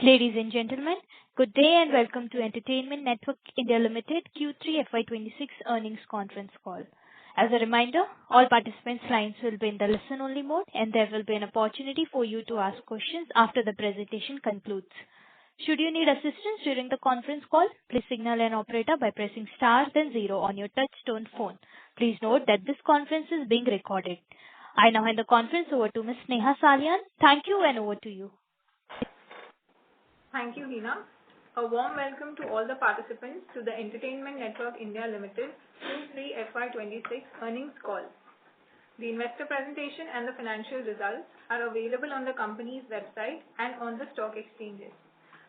Ladies and gentlemen, good day and welcome to Entertainment Network India Limited Q3FY26 earnings conference call. As a reminder, all participants' lines will be in the listen-only mode, and there will be an opportunity for you to ask questions after the presentation concludes. Should you need assistance during the conference call, please signal an operator by pressing star then zero on your touch-tone phone. Please note that this conference is being recorded. I now hand the conference over to Ms. Neha Salian. Thank you, and over to you. Thank you, Hina. A warm welcome to all the participants to the Entertainment Network India Limited Q3FY26 earnings call. The investor presentation and the financial results are available on the company's website and on the stock exchanges.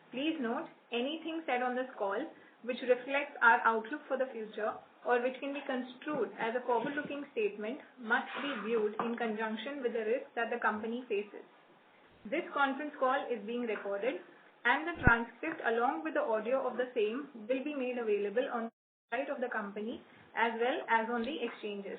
Please note, anything said on this call which reflects our outlook for the future or which can be construed as a forward-looking statement must be viewed in conjunction with the risks that the company faces. This conference call is being recorded, and the transcript along with the audio of the same will be made available on the website of the company as well as on the exchanges.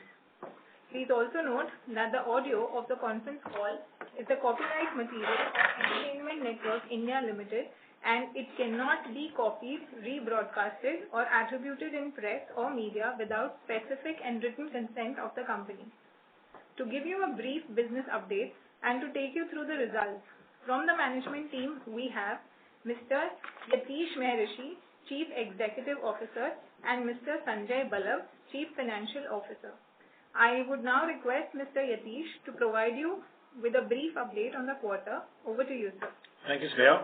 Please also note that the audio of the conference call is the copyright material of Entertainment Network India Limited, and it cannot be copied, rebroadcasted or attributed in press or media without specific and written consent of the company. To give you a brief business update and to take you through the results, from the management team we have Mr. Yatish Maharishi, Chief Executive Officer, and Mr. Sanjay Balav, Chief Financial Officer. I would now request Mr. Yatish to provide you with a brief update on the quarter. Over to you, sir. Thank you, Sneha.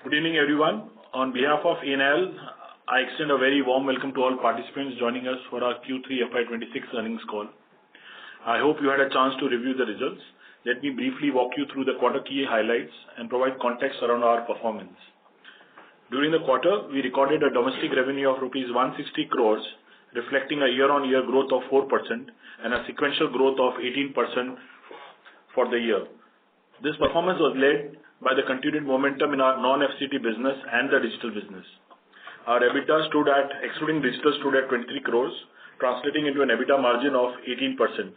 Good evening, everyone. On behalf of ENL, I extend a very warm welcome to all participants joining us for our Q3FY26 earnings call. I hope you had a chance to review the results. Let me briefly walk you through the quarter key highlights and provide context around our performance. During the quarter, we recorded a domestic revenue of Rs 160 crores, reflecting a year-on-year growth of 4% and a sequential growth of 18% for the year. This performance was led by the continued momentum in our non-FCT business and the digital business. Our EBITDA excluding digital, stood at 23 crores, translating into an EBITDA margin of 18%.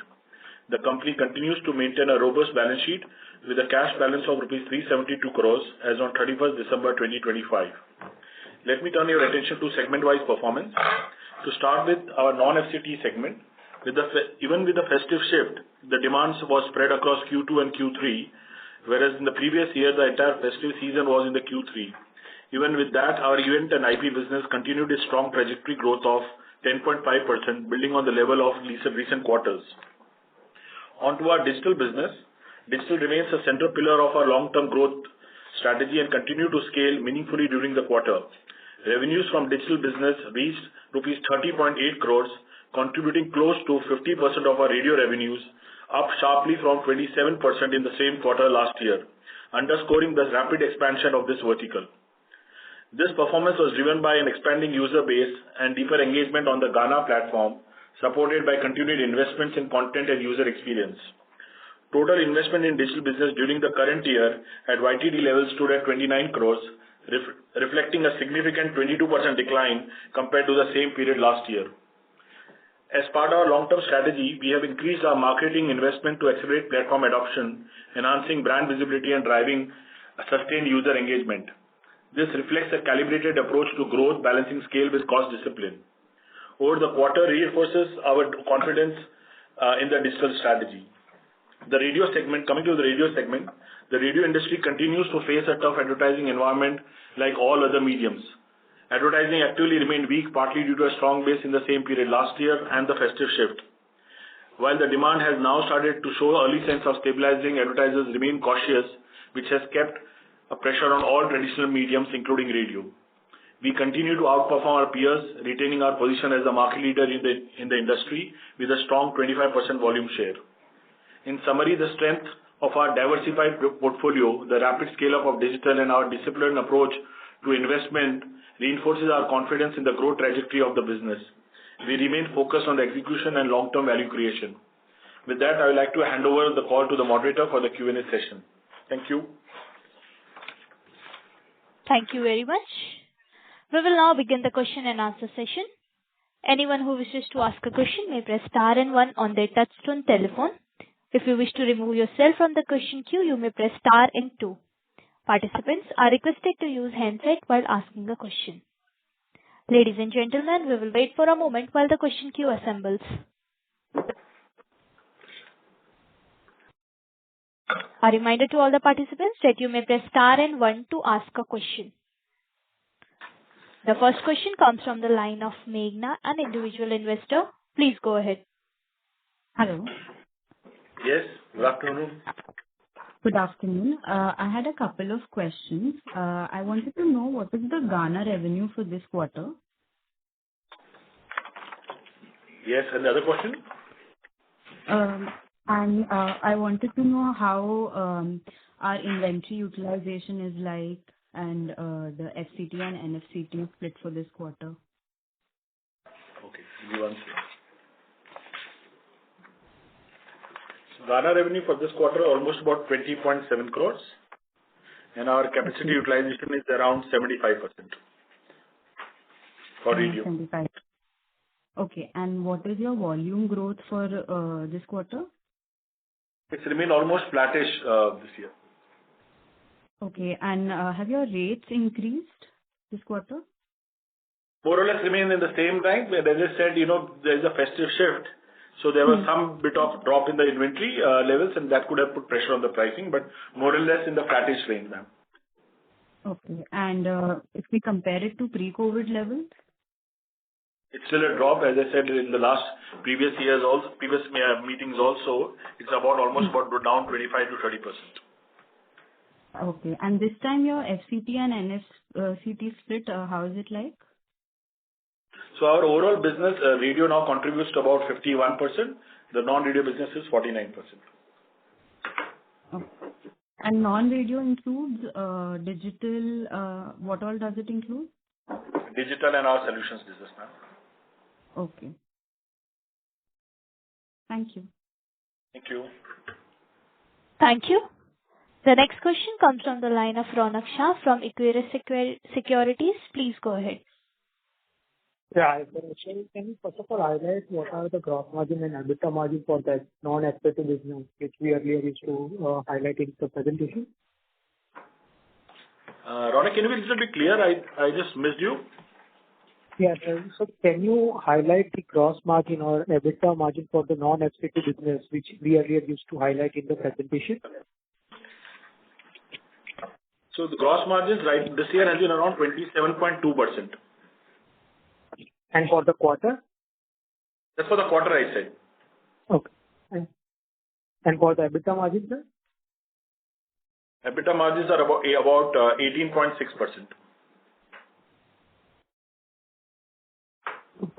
The company continues to maintain a robust balance sheet with a cash balance of Rs 372 crores as on 31st December 2025. Let me turn your attention to segment-wise performance. To start with our non-FCT segment, even with the festive shift, the demands was spread across Q2 and Q3, whereas in the previous year, the entire festive season was in the Q3. Even with that, our event and IP business continued its strong trajectory growth of 10.5%, building on the level of recent quarters. Onto our digital business. Digital remains a central pillar of our long-term growth strategy and continue to scale meaningfully during the quarter. Revenues from digital business reached Rs 30.8 crores, contributing close to 50% of our radio revenues, up sharply from 27% in the same quarter last year, underscoring the rapid expansion of this vertical. This performance was driven by an expanding user base and deeper engagement on the Ghana platform, supported by continued investments in content and user experience. Total investment in digital business during the current year at YTD level stood at 29 crores, reflecting a significant 22% decline compared to the same period last year. As part of our long-term strategy, we have increased our marketing investment to accelerate platform adoption, enhancing brand visibility and driving a sustained user engagement. This reflects a calibrated approach to growth, balancing scale with cost discipline. Over the quarter reinforces our confidence in the digital strategy. The radio segment, coming to the radio segment, the radio industry continues to face a tough advertising environment like all other mediums. Advertising actively remained weak, partly due to a strong base in the same period last year and the festive shift. While the demand has now started to show early signs of stabilizing, advertisers remain cautious, which has kept a pressure on all traditional mediums, including radio. We continue to outperform our peers, retaining our position as the market leader in the industry with a strong 25% volume share. In summary, the strength of our diversified portfolio, the rapid scale-up of digital, and our disciplined approach to investment reinforces our confidence in the growth trajectory of the business. We remain focused on the execution and long-term value creation. With that, I would like to hand over the call to the moderator for the Q&A session. Thank you. Thank you very much. We will now begin the question and answer session. Anyone who wishes to ask a question may press star and one on their touchtone telephone. If you wish to remove yourself from the question queue, you may press star and two. Participants are requested to use handset while asking a question. Ladies and gentlemen, we will wait for a moment while the question queue assembles. A reminder to all the participants that you may press star and 1 to ask a question. The first question comes from the line of Meghna, an individual investor. Please go ahead. Hello. Yes, good afternoon. Good afternoon. I had a couple of questions. I wanted to know what is the Ghana revenue for this quarter? Yes, and the other question? I wanted to know how our inventory utilization is like and the FCT and NFCT split for this quarter. Okay, give me one second. So Ghana revenue for this quarter almost about 20.7 crores, and our capacity utilization is around 75% for radio. 75. Okay, and what is your volume growth for this quarter? It's remained almost flattish this year. Okay, and have your rates increased this quarter? More or less remain in the same line, but as I said, there is a festive shift. So there was some bit of drop in the inventory levels, and that could have put pressure on the pricing, but more or less in the flattish range, ma'am. Okay, and if we compare it to pre-COVID levels? It's still a drop, as I said in the previous meetings also. It's almost down 25 to 30%. Okay, and this time your FCT and NFCT split, how is it like? So our overall business, radio now contributes to about 51%. The non-radio business is 49%. Okay. And non-radio includes digital, what all does it include? Digital and our solutions business, ma'am. Okay. Thank you. Thank you. Thank you. The next question comes from the line of Ronak Shah from Equirus Securities. Please go ahead. Yeah, can you first of all highlight what are the gross margin and EBITDA margin for that non-FCT business, which we earlier used to highlight in the presentation? Ronak, can you be a little bit clear? I just missed you. Yeah, so can you highlight the gross margin or EBITDA margin for the non-FCT business, which we earlier used to highlight in the presentation? So the gross margins this year has been around 27.2%. And for the quarter? That's for the quarter, I said. Okay. And for the EBITDA margin, sir? EBITDA margins are about 18.6%.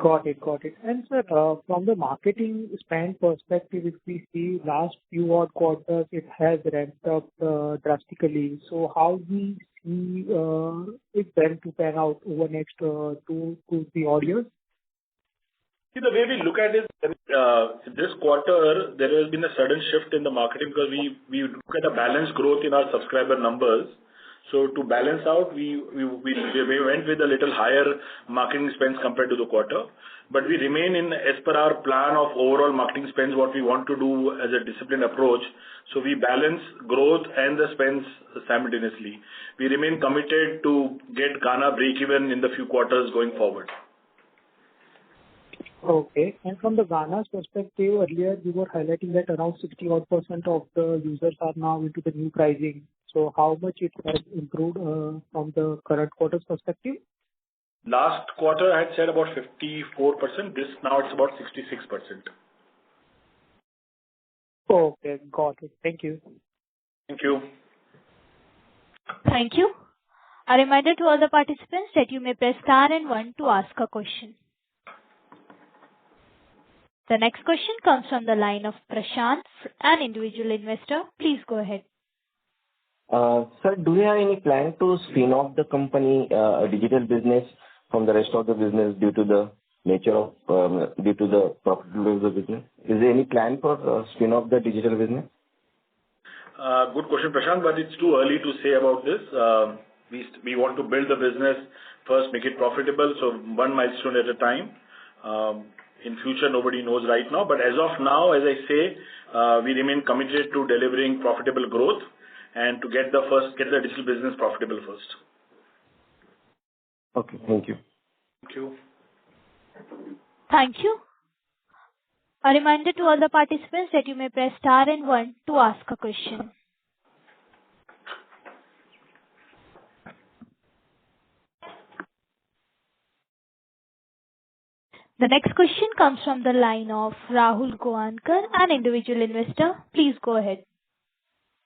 Got it. And sir, from the marketing spend perspective, if we see last few odd quarters, it has ramped up drastically. So how we see it then to pan out over next 2 to 3 odd years? See, the way we look at it, this quarter, there has been a sudden shift in the marketing because we look at a balanced growth in our subscriber numbers. So to balance out, we went with a little higher marketing spends compared to the quarter. But we remain as per our plan of overall marketing spends, what we want to do as a disciplined approach. So we balance growth and the spends simultaneously. We remain committed to get Ghana break-even in the few quarters going forward. Okay. And from the Ghana's perspective, earlier you were highlighting that around 60% of the users are now into the new pricing. So how much it has improved from the current quarter's perspective? Last quarter, I had said about 54%. Now it's about 66%. Okay, got it. Thank you. Thank you. Thank you. A reminder to all the participants that you may press star and 1 to ask a question. The next question comes from the line of Prashant, an individual investor. Please go ahead. Sir, do you have any plan to spin off the company, digital business, from the rest of the business due to the nature of, due to the profitability of the business? Is there any plan for spin off the digital business? Good question, Prashant, but it's too early to say about this. We want to build the business first, make it profitable, so one milestone at a time. In future, nobody knows right now, but as of now, as I say, we remain committed to delivering profitable growth and to get the digital business profitable first. Okay, thank you. Thank you. Thank you. A reminder to all the participants that you may press star and 1 to ask a question. The next question comes from the line of Rahul Goankar, an individual investor. Please go ahead.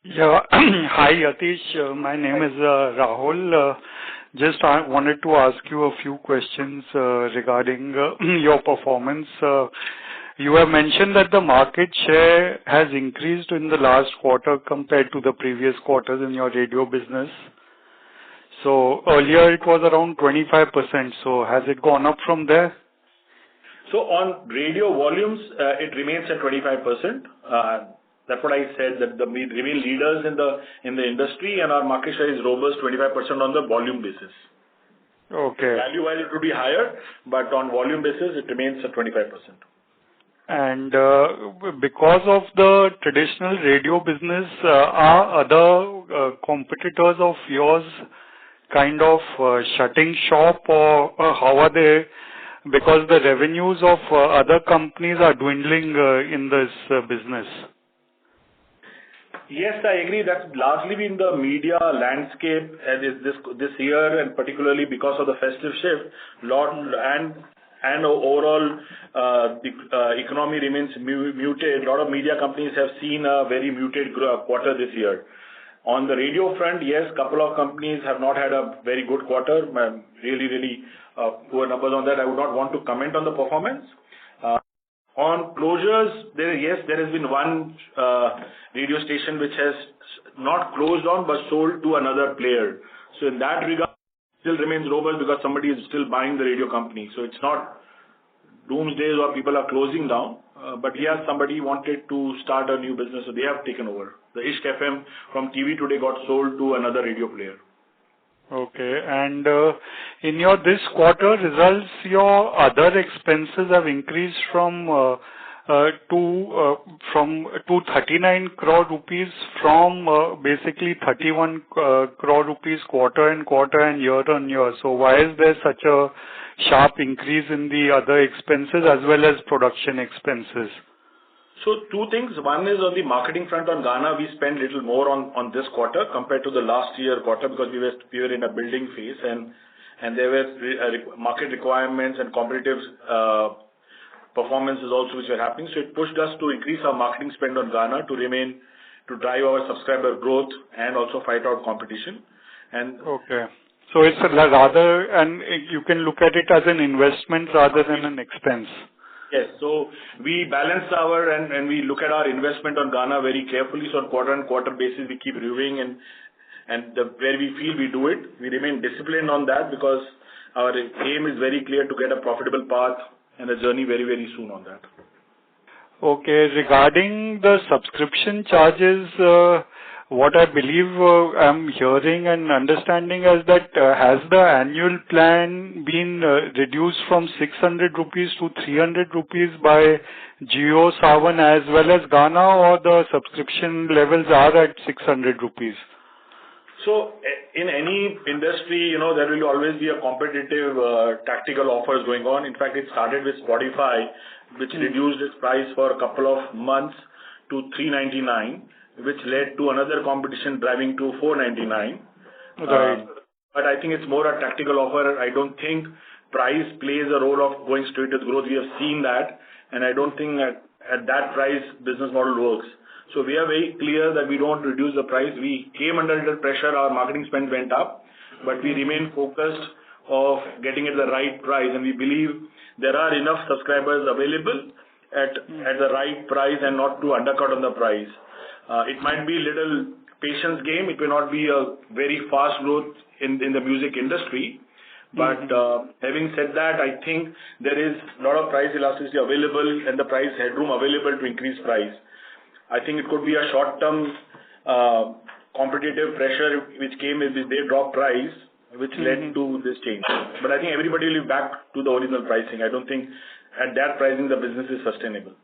Yeah. Hi, Yatish. My name is Rahul. Just I wanted to ask you a few questions regarding your performance. You have mentioned that the market share has increased in the last quarter compared to the previous quarters in your radio business. So earlier it was around 25%. So has it gone up from there? So on radio volumes, it remains at 25%. That's what I said, that we remain leaders in the industry, and our market share is robust, 25% on the volume basis. Okay. Value-wise, it would be higher, but on volume basis, it remains at 25%. And because of the traditional radio business, are other competitors of yours kind of shutting shop, or how are they? Because the revenues of other companies are dwindling in this business. Yes, I agree. That's largely been the media landscape this year, and particularly because of the festive shift, and overall the economy remains muted. A lot of media companies have seen a very muted quarter this year. On the radio front, yes, couple of companies have not had a very good quarter. Really poor numbers on that. I would not want to comment on the performance. On closures, there has been one radio station which has not closed down but sold to another player. So in that regard, still remains robust because somebody is still buying the radio company. So it's not doomsday or people are closing down. But yes, somebody wanted to start a new business, so they have taken over. The Ishq FM from TV Today got sold to another radio player. Okay. And in your this quarter results, your other expenses have increased from 239 crore rupees from basically 31 crore rupees quarter and year on year. So why is there such a sharp increase in the other expenses as well as production expenses? So two things. One is on the marketing front on Ghana, we spent little more on this quarter compared to the last year quarter because we were in a building phase and there were market requirements and competitive performances also which were happening. So it pushed us to increase our marketing spend on Ghana to drive our subscriber growth and also fight out competition. And okay. So it's rather, and you can look at it as an investment rather than an expense. Yes. So we balance and we look at our investment on Ghana very carefully. So on quarter basis, we keep reviewing and where we feel we do it, we remain disciplined on that because our aim is very clear to get a profitable path and a journey very, very soon on that. Okay. Regarding the subscription charges, what I believe I'm hearing and understanding is that has the annual plan been reduced from 600 rupees to 300 rupees by Jio, Savan as well as Ghana, or the subscription levels are at 600 rupees? So in any industry, there will always be a competitive tactical offers going on. In fact, it started with Spotify, which reduced its price for a couple of months to $3.99. Which led to another competition driving to $4.99. Right. But I think it's more a tactical offer. I don't think price plays a role of going straight to growth. We have seen that, and I don't think at that price business model works. So we are very clear that we don't reduce the price. We came under little pressure. Our marketing spend went up, but we remain focused of getting it the right price, and we believe there are enough subscribers available at the right price and not to undercut on the price. It might be a little patience game. It may not be a very fast growth in the music industry. But having said that, I think there is a lot of price elasticity available and the price headroom available to increase price. I think it could be a short-term competitive pressure which came if they drop price, which led to this change. But I think everybody will be back to the original pricing. I don't think at that pricing the business is sustainable.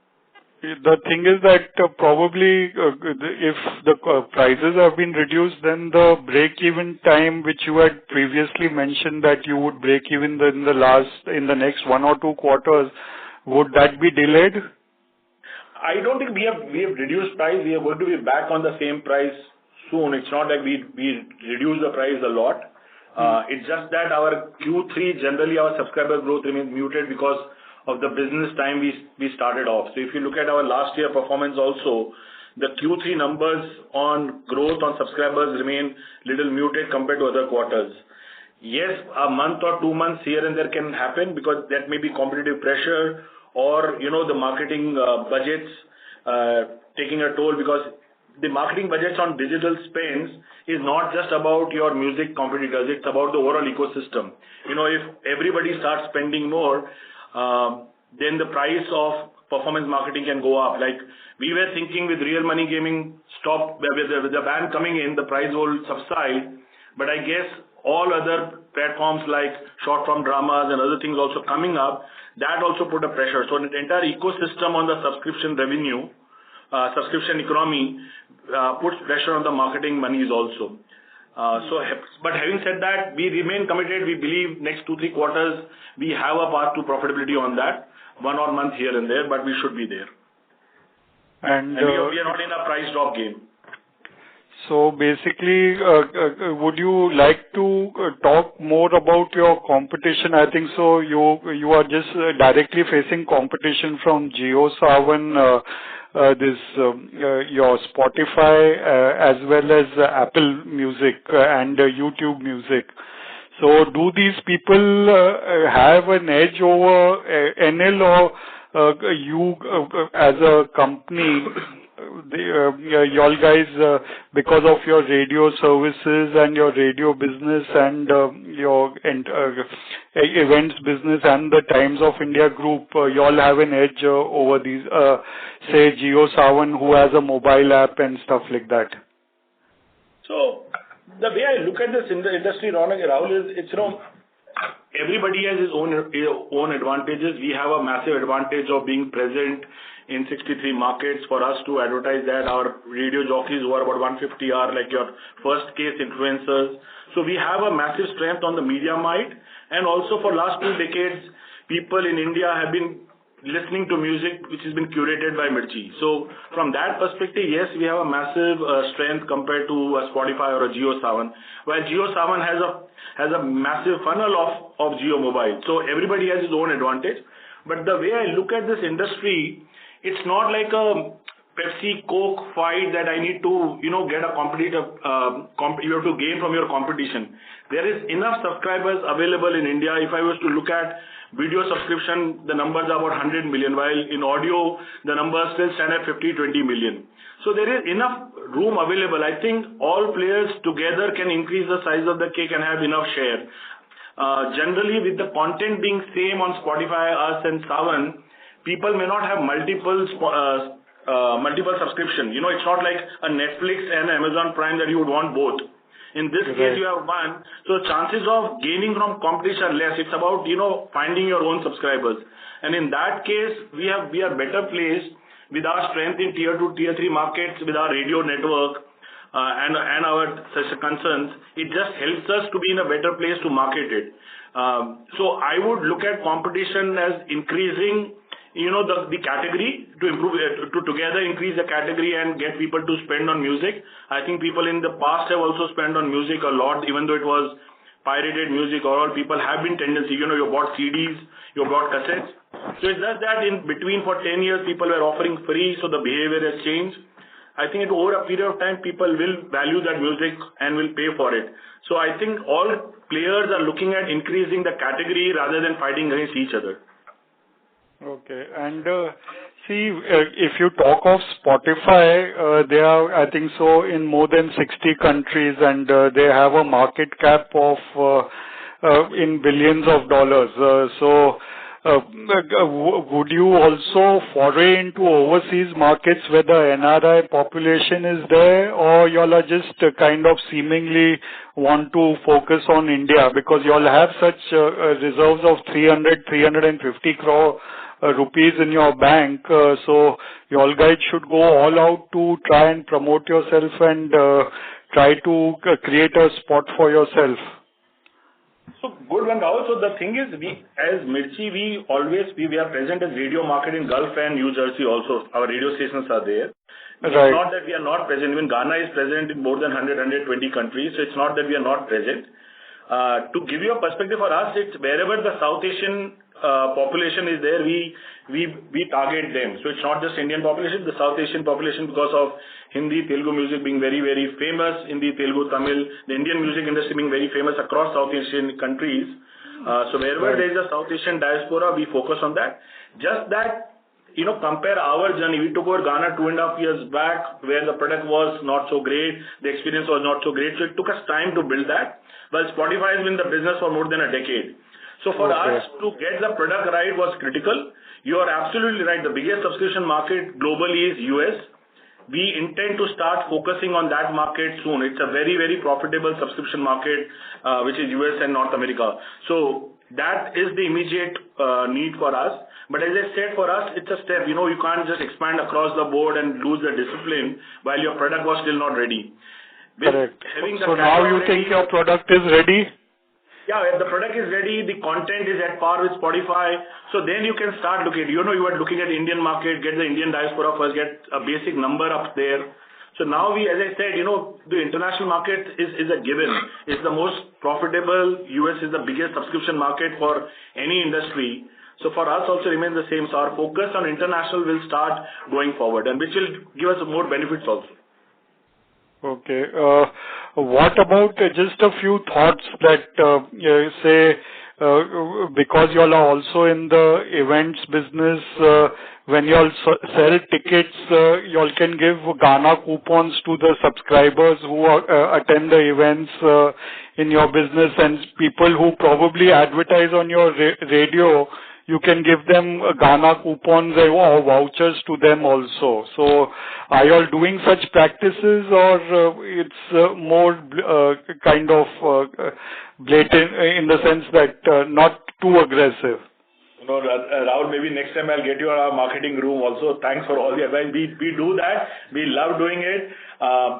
the thing is that probably if the prices have been reduced, then the break-even time, which you had previously mentioned that you would break even in the next 1 or 2 quarters, would that be delayed? I don't think we have reduced price. We are going to be back on the same price soon. It's not like we reduce the price a lot. It's just that our Q3, generally our subscriber growth remains muted because of the business time we started off. So if you look at our last year performance also, the Q3 numbers on growth on subscribers remain little muted compared to other quarters. Yes, a month or 2 months here and there can happen because that may be competitive pressure or, the marketing budgets taking a toll, because the marketing budgets on digital spends is not just about your music competitors, it's about the overall ecosystem. If everybody starts spending more, then the price of performance marketing can go up. Like we were thinking with real money gaming stop, with the ban coming in, the price will subside. But I guess all other platforms like short form dramas and other things also coming up, that also put a pressure. So the entire ecosystem on the subscription revenue, subscription economy puts pressure on the marketing monies also. But having said that, we remain committed. We believe next 2-3 quarters we have a path to profitability on that. 1 odd month here and there, but we should be there. And we are not in a price drop game. So basically, would you like to talk more about your competition? I think so. You are just directly facing competition from JioSaavn, your Spotify, as well as Apple Music and YouTube Music. So do these people have an edge over NL, or you as a company? Y'all guys, because of your radio services and your radio business and your events business and the Times of India group, y'all have an edge over these, say, JioSaavn, who has a mobile app and stuff like that. So the way I look at this in the industry, Rahul, is everybody has his own advantages. We have a massive advantage of being present in 63 markets. For us to advertise that, our radio jockeys who are about 150 are like your first case influencers. So we have a massive strength on the media might, and also for last 2 decades, people in India have been listening to music which has been curated by Mirchi. So from that perspective, yes, we have a massive strength compared to a Spotify or a JioSaavn, while JioSaavn has a massive funnel of Jio Mobile. So everybody has his own advantage. But the way I look at this industry, it's not like a Pepsi Coke fight that I need to get a competitive you have to gain from your competition. There is enough subscribers available in India. If I was to look at video subscription, the numbers are about 100 million, while in audio the numbers still stand at 50-20 million. So there is enough room available. I think all players together can increase the size of the cake and have enough share. Generally, with the content being same on Spotify, us and Saavn, people may not have multiple subscription. It's not like a Netflix and Amazon Prime that you would want both. In this case, you have one. So chances of gaining from competition are less. It's about, finding your own subscribers. And in that case, we are better placed with our strength in tier 2, tier 3 markets, with our radio network and our concerns. It just helps us to be in a better place to market it. So I would look at competition as increasing the category to improve, to together increase the category and get people to spend on music. I think people in the past have also spent on music a lot, even though it was pirated music or all. People have been tendency, you bought CDs, you bought cassettes. So it's just that in between for 10 years, people were offering free, so the behavior has changed. I think over a period of time, people will value that music and will pay for it. So I think all players are looking at increasing the category rather than fighting against each other. Okay. And see, if you talk of Spotify, they are, I think so, in more than 60 countries, and they have a market cap of in billions of dollars. Would you also foray into overseas markets where the NRI population is there, or y'all are just kind of seemingly want to focus on India because y'all have such reserves of 350 crore rupees in your bank. So you all guys should go all out to try and promote yourself and try to create a spot for yourself. So good one, Rahul. So the thing is, we as Mirchi, we are present as radio market in Gulf and New Jersey also. Our radio stations are there. It's Right. not that we are not present. Even Ghana is present in more than 120 countries. So it's not that we are not present. To give you a perspective for us, it's wherever the South Asian population is there, we target them. So it's not just Indian population, the South Asian population, because of Hindi, Telugu music being very, very famous, Hindi, Telugu, Tamil, the Indian music industry being very famous across South Asian countries. So wherever there is a South Asian diaspora, we focus on that. Just that, compare our journey. We took over Ghana 2.5 years back, where the product was not so great, the experience was not so great. So it took us time to build that. Well, Spotify has been in the business for more than a decade. So for us to get the product right was critical. You are absolutely right. The biggest subscription market globally is US. We intend to start focusing on that market soon. It's a very, very profitable subscription market, which is US and North America. So that is the immediate need for us. But as I said, for us, it's a step. You can't just expand across the board and lose the discipline while your product was still not ready. Correct. So now you think your product is ready? Yeah, if the product is ready, the content is at par with Spotify. So then you can start looking. You are looking at the Indian market, get the Indian diaspora first, get a basic number up there. So now as I said, the international market is a given. It's the most profitable. US is the biggest subscription market for any industry. So for us also remains the same. So our focus on international will start going forward, and which will give us more benefits also. Okay. What about just a few thoughts that say because you all are also in the events business, when you all sell tickets, you all can give Ghana coupons to the subscribers who attend the events in your business, and people who probably advertise on your radio, you can give them Ghana coupons or vouchers to them also. So are you all doing such practices, or it's more kind of blatant in the sense that not too aggressive? Rahul, maybe next time I'll get you our marketing room also. Thanks for all the advice. We do that. We love doing it.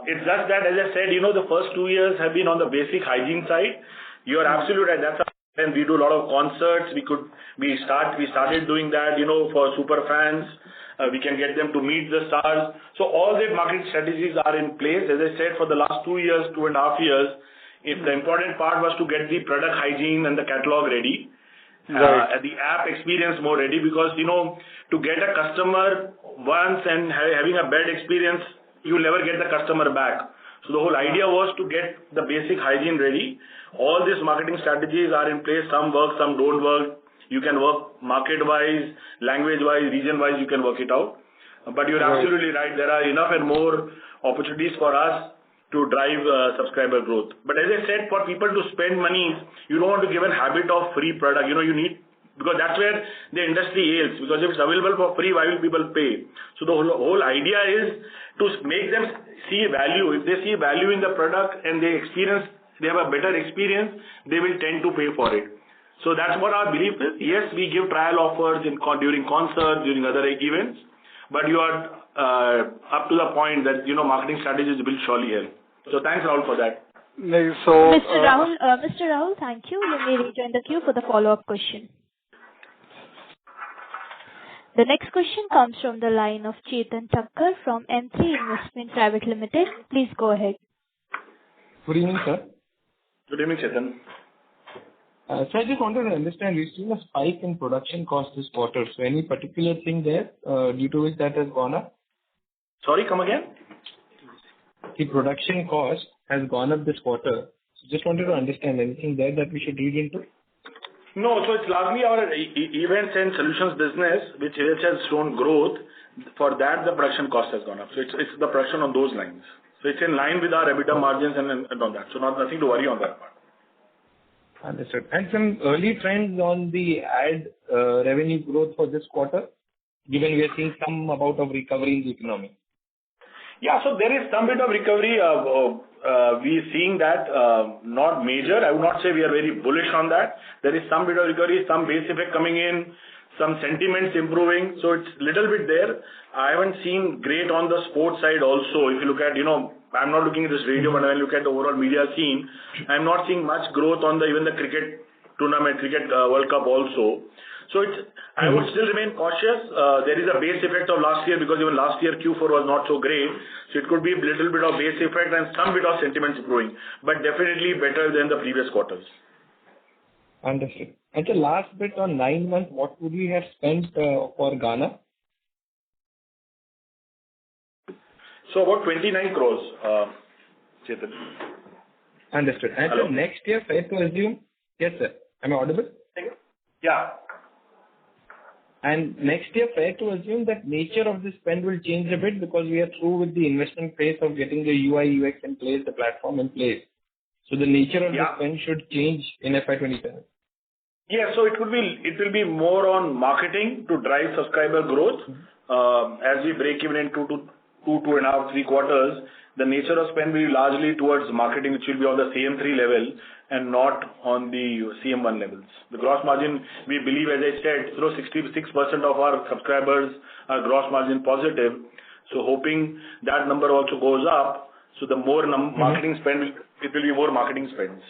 It's just that, as I said, the first 2 years have been on the basic hygiene side. You are absolutely right. That's and we do a lot of concerts. We started doing that, for super fans. We can get them to meet the stars. So all the marketing strategies are in place. As I said, for the last 2 years, 2.5 years, if the important part was to get the product hygiene and the catalog ready, the app experience more ready, because, to get a customer once and having a bad experience, you'll never get the customer back. So the whole idea was to get the basic hygiene ready. All these marketing strategies are in place. Some work, some don't work. You can work market-wise, language-wise, region-wise, you can work it out. But you're absolutely right. There are enough and more opportunities for us to drive subscriber growth. But as I said, for people to spend money, you don't want to give a habit of free product. You need, because that's where the industry is. Because if it's available for free, why will people pay? So the whole idea is to make them see value. If they see value in the product and they have a better experience, they will tend to pay for it. So that's what our belief is. Yes, we give trial offers during concerts, during other events, but you are up to the point that, marketing strategies will surely help. So thanks, Rahul, for that. So, Mr. Rahul, thank you. You may rejoin the queue for the follow-up question. The next question comes from the line of Chetan Thakkar from M3 Investment Private Limited. Please go ahead. Good evening, sir. Good evening, Chetan. So I just wanted to understand, we've seen a spike in production cost this quarter. So any particular thing there due to which that has gone up? Sorry, come again? The production cost has gone up this quarter. So just wanted to understand anything there that we should read into? No, so it's largely our events and solutions business which has shown growth. For that, the production cost has gone up. So it's the production on those lines. So it's in line with our EBITDA margins and on that. So nothing to worry on that part. Understood. And some early trends on the ad revenue growth for this quarter, given we are seeing some amount of recovery in the economy. Yeah, so there is some bit of recovery. We are seeing that, not major. I would not say we are very bullish on that. There is some bit of recovery, some base effect coming in, some sentiments improving, so it's little bit there. I haven't seen great on the sports side also. If you look at, I'm not looking at this radio, but when I look at the overall media scene, I'm not seeing much growth on even the cricket tournament, cricket World Cup also. So I would still remain cautious. There is a base effect of last year, because even last year Q4 was not so great. So it could be a little bit of base effect and some bit of sentiments improving, but definitely better than the previous quarters. Understood. And the last bit on 9 months, what would we have spent for Ghana? So about 29 crores, Chetan. Understood. And so next year, fair to assume? Yes, sir. Am I audible? Yeah. And next year, fair to assume that nature of the spend will change a bit because we are through with the investment phase of getting the UI, UX in place, the platform in place. So the nature of the spend should change in FY27. Yeah, so it will be more on marketing to drive subscriber growth. As we break even in 2.5, 3 quarters, the nature of spend will be largely towards marketing, which will be on the CM3 level and not on the CM1 levels. The gross margin, we believe, as I said, 66% of our subscribers are gross margin positive. So hoping that number also goes up. So the more marketing spend, it will be more marketing spends.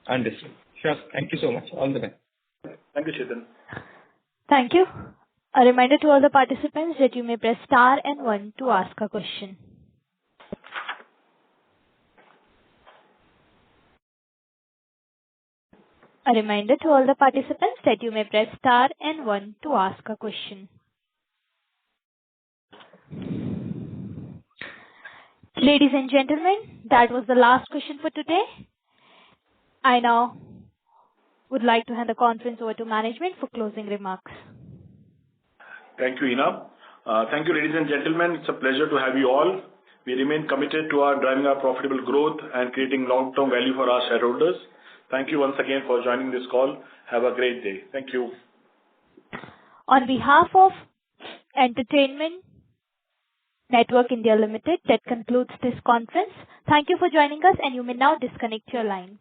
Understood. Sure. Thank you so much. All the best. Thank you, Chetan. Thank you. A reminder to all the participants that you may press star and 1 to ask a question. A reminder to all the participants that you may press star and 1 to ask a question. Ladies and gentlemen, that was the last question for today. I now would like to hand the conference over to management for closing remarks. Thank you, Ina. Thank you, ladies and gentlemen. It's a pleasure to have you all. We remain committed to driving our profitable growth and creating long-term value for our shareholders. Thank you once again for joining this call. Have a great day. Thank you. On behalf of Entertainment Network India Limited, that concludes this conference. Thank you for joining us, and you may now disconnect your line.